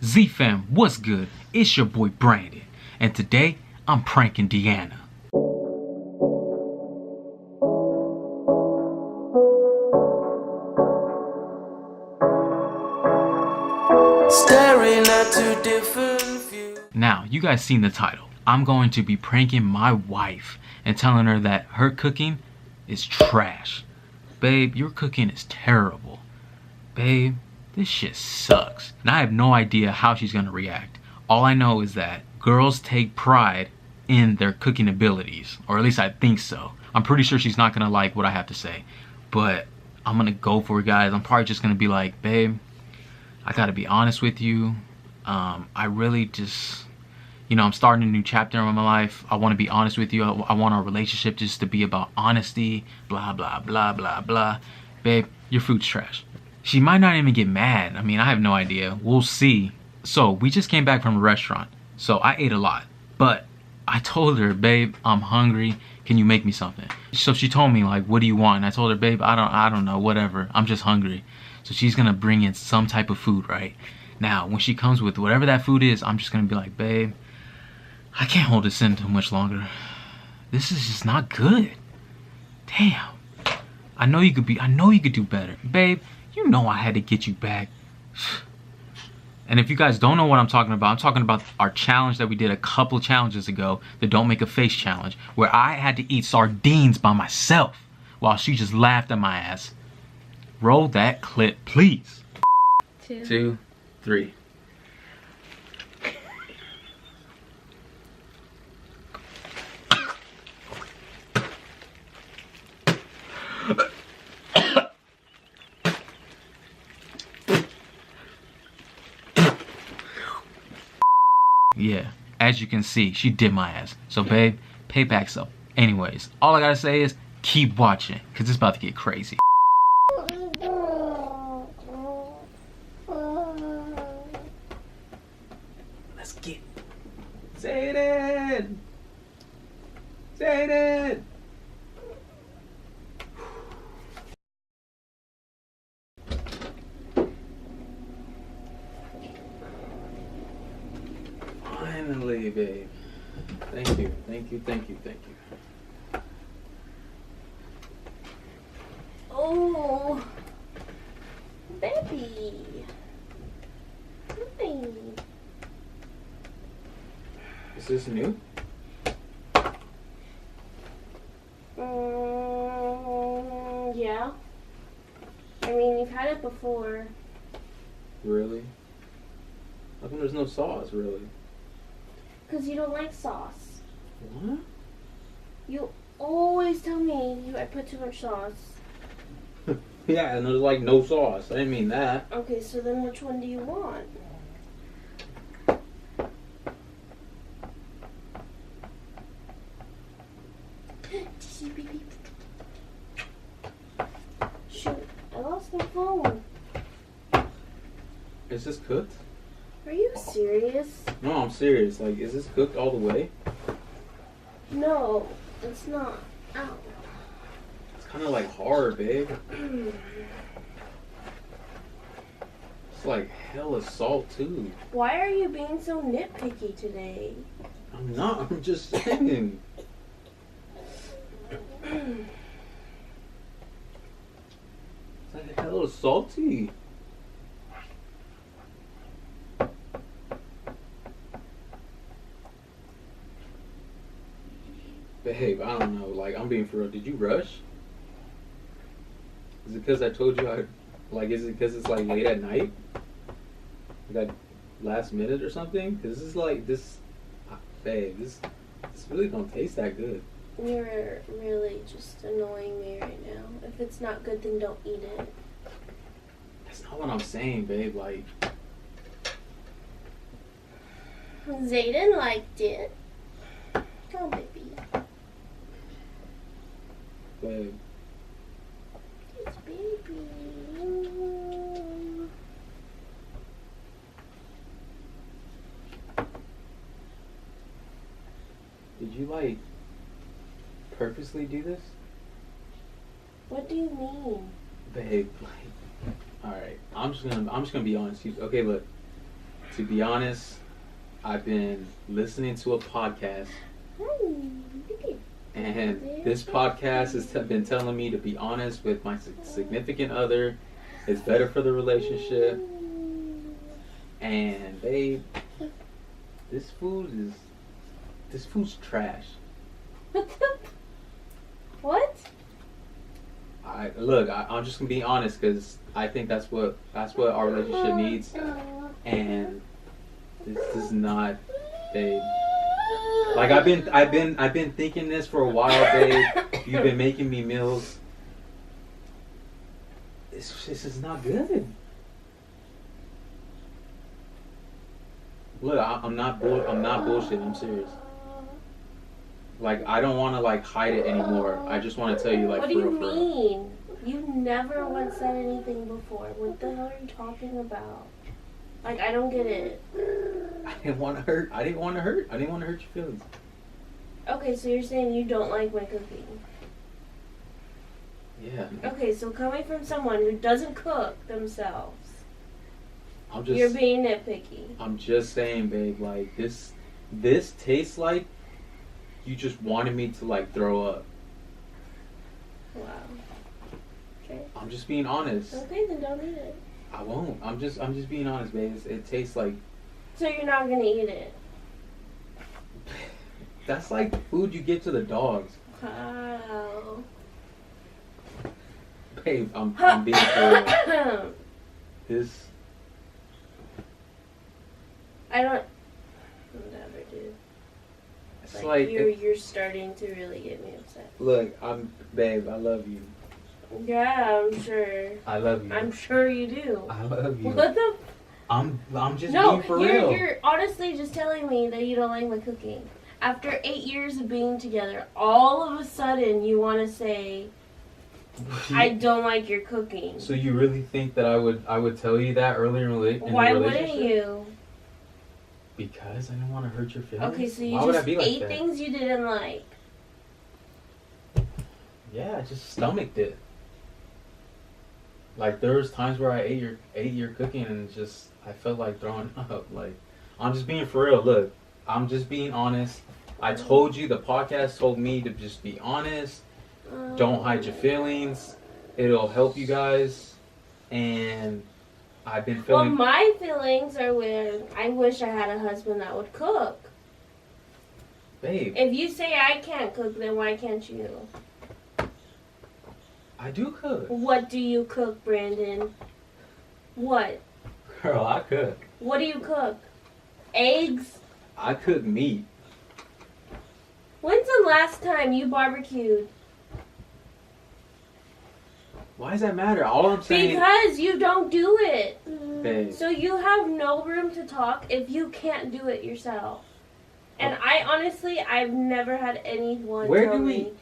Z-Fam, what's good? It's your boy Brandon, and today I'm pranking Deanna. Staring at two different views. Now, you guys seen the title. I'm going to be pranking my wife and telling her that her cooking is trash. Babe, your cooking is terrible. Babe, this shit sucks. And I have no idea how she's gonna react. All I know is that girls take pride in their cooking abilities, or at least I think so. I'm pretty sure she's not gonna like what I have to say, but I'm gonna go for it, guys. I'm probably just gonna be like, babe, I gotta be honest with you. I really just, I'm starting a new chapter in my life. I want to be honest with you. I want our relationship just to be about honesty, blah, blah, blah, blah, blah. Babe, your food's trash. She might not even get mad. I mean, I have no idea. We'll see. So we just came back from a restaurant. So I ate a lot. But I told her, babe, I'm hungry. Can you make me something? So she told me, like, what do you want? And I told her, babe, I don't know, whatever. I'm just hungry. So she's gonna bring in some type of food, right? Now, when she comes with whatever that food is, I'm just gonna be like, babe, I can't hold this in too much longer. This is just not good. Damn. I know you could do better. Babe, you know I had to get you back. And if you guys don't know what I'm talking about our challenge that we did a couple challenges ago, the Don't Make a Face challenge, where I had to eat sardines by myself while she just laughed at my ass. Roll that clip, please. Two, three. Yeah, as you can see, she did my ass. So babe, payback's up. Anyways, all I gotta say is keep watching, cause it's about to get crazy. Let's get Zayden! Zayden! Finally, babe. Thank you, thank you, thank you, thank you. Oh, baby. Baby. Is this new? Yeah. I mean, you've had it before. Really? How come there's no sauce, really? Because you don't like sauce. What? You always tell me I put too much sauce. Yeah, and there's like no sauce. I didn't mean that. Okay, so then which one do you want? Shoot, I lost my phone. Is this cooked? Are you serious? No, I'm serious. Like, is this cooked all the way? No, it's not. Ow. It's kind of like hard, babe. It's like hella salt too. Why are you being so nitpicky today? I'm not. I'm just saying. It's like hella salty. Babe, I don't know. Like, I'm being for real. Did you rush? Is it because I told you is it because it's like late at night? Like last minute or something? Because this is like, babe, this really don't taste that good. You're really just annoying me right now. If it's not good, then don't eat it. That's not what I'm saying, babe. Like, Zayden liked it. Oh, baby. babe. It's baby. Did you like purposely do this? What do you mean? Babe, like, alright, I'm just gonna be honest. Okay, look, to be honest, I've been listening to a podcast, and this podcast has been telling me to be honest with my significant other. It's better for the relationship. And babe, this food's trash. What? I'm just gonna be honest because I think that's what our relationship needs, and this is not, babe. Like I've been thinking this for a while, babe. You've been making me meals. This is not good. Look, I'm not bullshit. I'm serious. Like I don't want to like hide it anymore. I just want to tell you like. What do you mean? You've never once said anything before. What the hell are you talking about? Like I don't get it. I didn't want to hurt your feelings. Okay, so you're saying you don't like my cooking. Yeah. Okay, so coming from someone who doesn't cook themselves, you're being nitpicky. I'm just saying, babe, like this tastes like you just wanted me to like throw up. Wow. Okay. I'm just being honest. Okay, then don't eat it. I won't. I'm just being honest, babe. It tastes like. So you're not gonna eat it? That's like food you give to the dogs. Wow. Babe, I'm being for real. This. I don't. Never do. It's like you're starting to really get me upset. Look, babe, I love you. Yeah, I'm sure. I love you. I'm sure you do. I love you. What the? I'm just being for real. No, you're honestly just telling me that you don't like my cooking. After 8 years of being together, all of a sudden you want to say, I don't like your cooking. So you really think that I would tell you that earlier in the relationship? Why wouldn't you? Because I don't want to hurt your feelings. Okay, so you Why would I just be like ate that? things you didn't like. Yeah, I just stomached it. Like there was times where I ate your cooking and just I felt like throwing up. Like I'm just being for real. Look, I'm just being honest. I told you, the podcast told me to just be honest. Don't hide your feelings. It'll help you guys. And I've been feeling. Well, my feelings are when I wish I had a husband that would cook. Babe. If you say I can't cook, then why can't you? I do cook. What do you cook, Brandon? What? Girl, I cook. What do you cook? Eggs? I cook meat. When's the last time you barbecued? Why does that matter? All I'm saying. Because you don't do it. Babe. So you have no room to talk if you can't do it yourself. And I've never had anyone tell me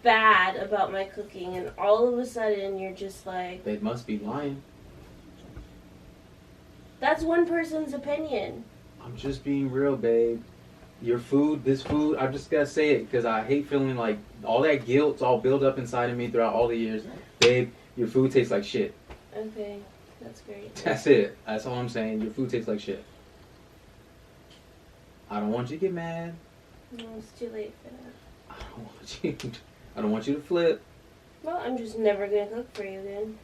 bad about my cooking, and all of a sudden you're just like... They must be lying. That's one person's opinion. I'm just being real, babe. This food, I just gotta say it because I hate feeling like all that guilt's all built up inside of me throughout all the years. Babe, your food tastes like shit. Okay, that's great. That's it. That's all I'm saying. Your food tastes like shit. I don't want you to get mad. No, it's too late for that. I don't want you to flip. Well, I'm just never gonna cook for you then.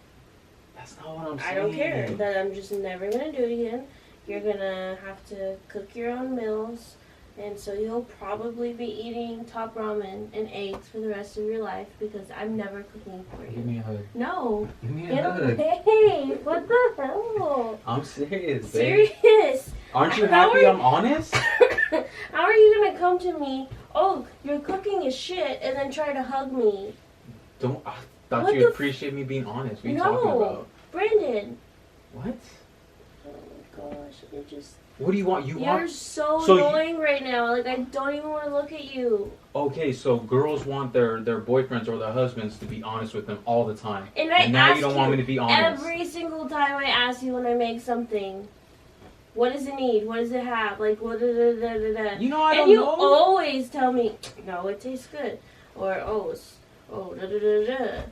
That's not what I'm saying. I don't care. That I'm just never gonna do it again. You're gonna have to cook your own meals, and so you'll probably be eating top ramen and eggs for the rest of your life because I'm never cooking for you. Give me a hug. No. Give me a hug. Hey, what the hell? I'm serious, babe. Serious. Aren't you happy I'm honest? How are you gonna come to me, oh, your cooking is shit, and then try to hug me? I thought you'd appreciate me being honest. What are you talking about? Brandon. What? Oh my gosh, you just... What do you want? You're so annoying right now. Like, I don't even want to look at you. Okay, so girls want their boyfriends or their husbands to be honest with them all the time. And now you don't want me to be honest. Every single time I ask you when I make something, what does it need? What does it have? Like, what da da da da da. You know, I don't know. And you always tell me, no, it tastes good. Or, da da da da.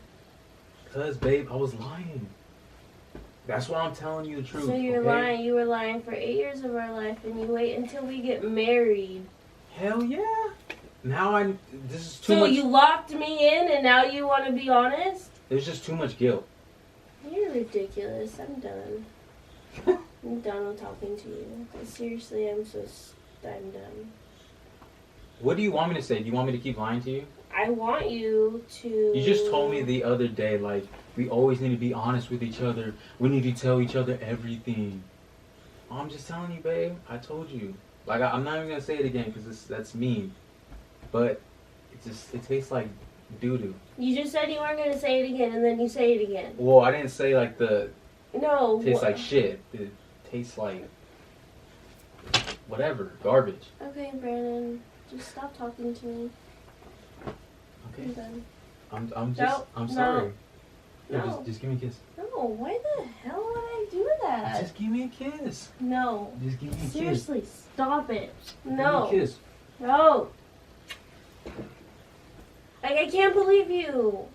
Because, babe, I was lying. That's why I'm telling you the truth. So you're okay? lying. You were lying for 8 years of our life, and you wait until we get married. Hell yeah. Now this is too So much. you locked me in, and now you want to be honest? There's just too much guilt. You're ridiculous. I'm done. I'm done with talking to you. Seriously, I'm done. What do you want me to say? Do you want me to keep lying to you? I want you to... You just told me the other day, like, we always need to be honest with each other. We need to tell each other everything. I'm just telling you, babe. I told you. Like, I'm not even going to say it again because that's mean. But it tastes like doo-doo. You just said you weren't going to say it again, and then you say it again. Well, I didn't say, like, No. tastes like shit. It tastes like whatever. Garbage. Okay, Brandon. Just stop talking to me. Okay. I'm done. I'm No, sorry. no. No, just give me a kiss. No, why the hell would I do that? Just give me a kiss. No. Just give me a kiss. Seriously, stop it. Give No. me a kiss. No. Like, I can't believe you.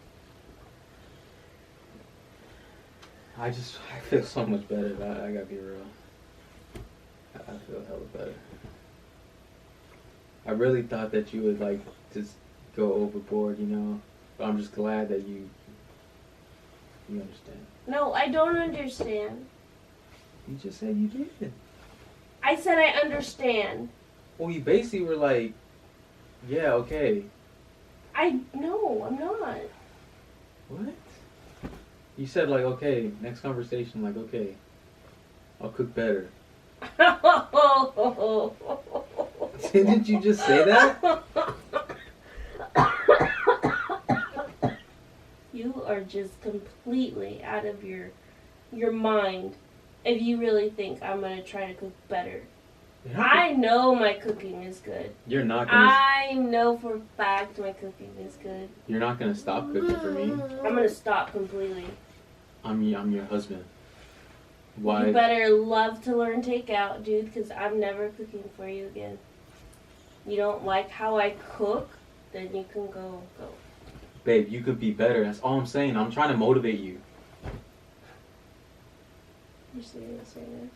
I feel so much better. I gotta be real. I feel hella better. I really thought that you would like just go overboard, you know. But I'm just glad that you understand. No, I don't understand. You just said you did. I said I understand. Well, you basically were like, yeah, okay. No, I'm not. What? You said like, okay, next conversation, like, okay, I'll cook better. Didn't you just say that? You are just completely out of your mind if you really think I'm going to try to cook better. I know my cooking is good. You're not gonna. I know for a fact my cooking is good. You're not gonna stop cooking for me. I'm going to stop completely. I'm your husband. Why? You better love to learn takeout, dude, because I'm never cooking for you again. You don't like how I cook? Then you can go. Babe, you could be better. That's all I'm saying. I'm trying to motivate you. You're serious right now?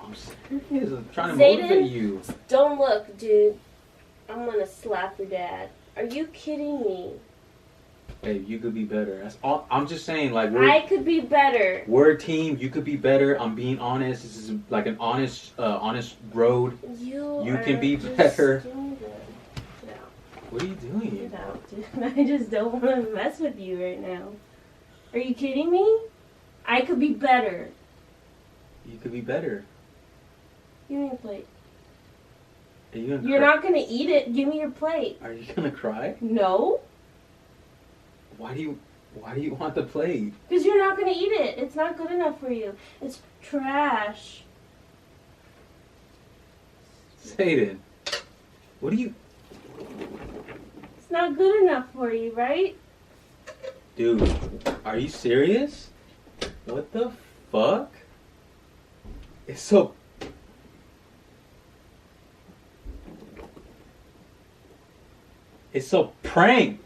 I'm serious. I'm trying to Zayden? motivate you. Don't look, dude. I'm gonna slap your dad. Are you kidding me? Babe, you could be better. That's all. I'm just saying, like, I could be better. we're a team. You could be better. I'm being honest. This is like an honest road. You can be better. Get out. What are you doing? Get out, dude. I just don't want to mess with you right now. Are you kidding me? I could be better. You could be better. Give me your plate. Are you gonna You're cry? not gonna eat it. Give me your plate. Are you gonna cry? No, Why do you want the plate? because you're not gonna eat it. It's not good enough for you. It's trash. Zayden, what do you... It's not good enough for you, right? Dude, are you serious? What the fuck? It's so... It's a prank!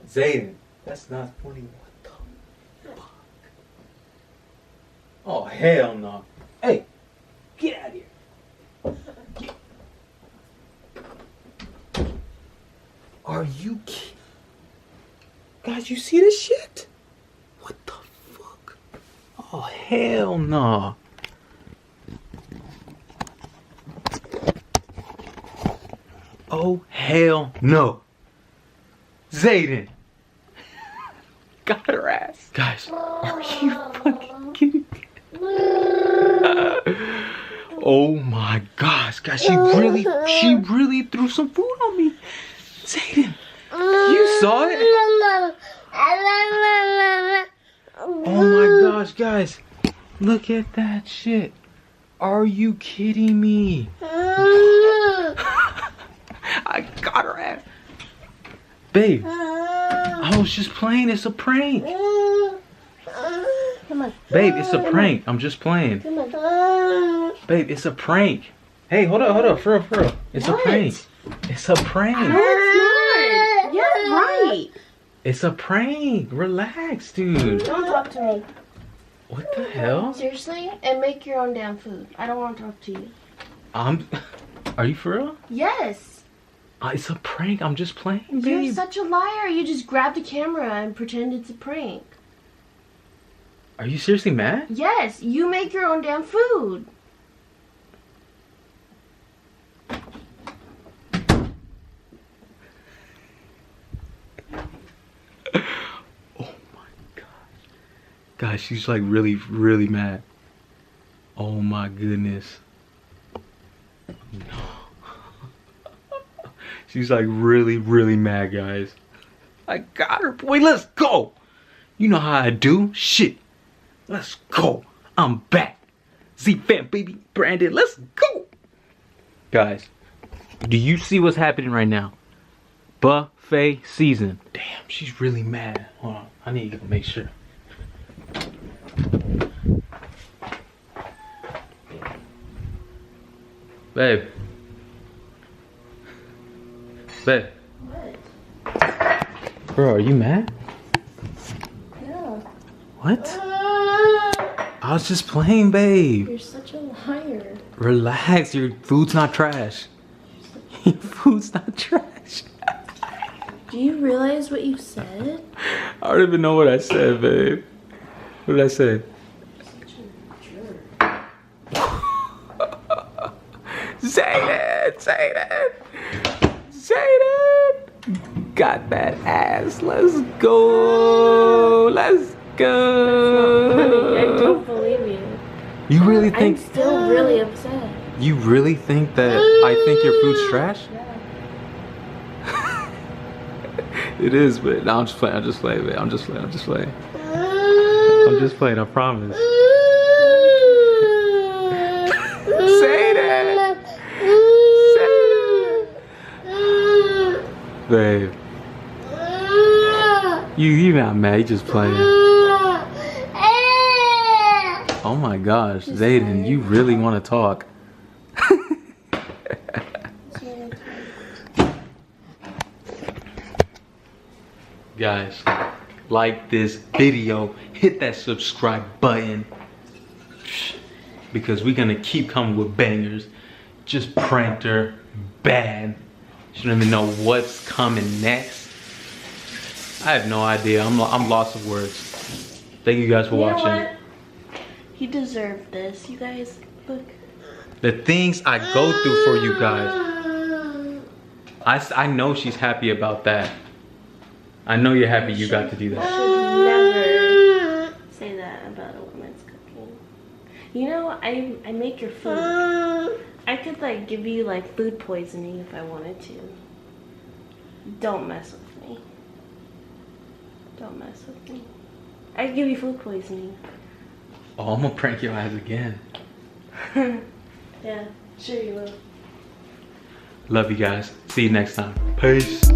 Zayden, that's not funny. What the fuck? Oh, hell no. Hey, get out of here. Are you kidding? Guys, you see this shit? What the fuck? Oh, hell no. Oh, hell no. Zayden. Got her ass. Guys, are you fucking kidding me? Oh my gosh, guys, she really threw some food on me. Zayden, you saw it? Oh my gosh, guys, look at that shit. Are you kidding me? I got her ass. Babe, I was just playing. It's a prank. Come on. Babe, it's a prank. I'm just playing. Come on. Babe, it's a prank. Hey, hold up. For real. It's What? a prank. It's a prank. No, it's not. You're right. It's a prank. Relax, dude. Don't talk to me. What the hell? Seriously? And make your own damn food. I don't want to talk to you. Are you for real? Yes. It's a prank. I'm just playing, babe. You're such a liar. You just grab the camera and pretend it's a prank. Are you seriously mad? Yes, you make your own damn food. Oh my god. Guys, she's like really, really mad. Oh my goodness. No. She's like really, really mad, guys. I got her. Boy, let's go. You know how I do. Shit. Let's go. I'm back. Z-Fam, baby. Brandon, let's go. Guys, do you see what's happening right now? Buffet season. Damn, she's really mad. Hold on. I need to go make sure. Babe. Babe. What? Bro, are you mad? Yeah. What? I was just playing, babe. You're such a liar. Relax, your food's not trash. Your food's not trash. Do you realize what you said? I don't even know what I said, babe. What did I say? Such a jerk. Zayden! Got that ass. Let's go. Let's go. I don't believe you. You really think? I'm still really upset. You really think that I think your food's trash? Yeah. It is, but no, I'm just playing, babe. I'm just playing, I promise. Say that! Babe. You not mad, you just playing. Oh my gosh, Zayden, you really want to talk. Guys, like this video, hit that subscribe button, because we're gonna keep coming with bangers. Just pranked her bad. She don't even know what's coming next. I have no idea. I'm lost of words. Thank you guys for watching. What? He deserved this. You guys, look. The things I go through for you guys. I know she's happy about that. I know you're happy you got to do You that. should never say that about a woman's cooking. You know, I make your food. I could like give you like food poisoning if I wanted to. Don't mess with me. Don't mess with me. I give you food poisoning. Oh, I'm gonna prank your ass again. Yeah, sure you will. Love you guys. See you next time. Peace.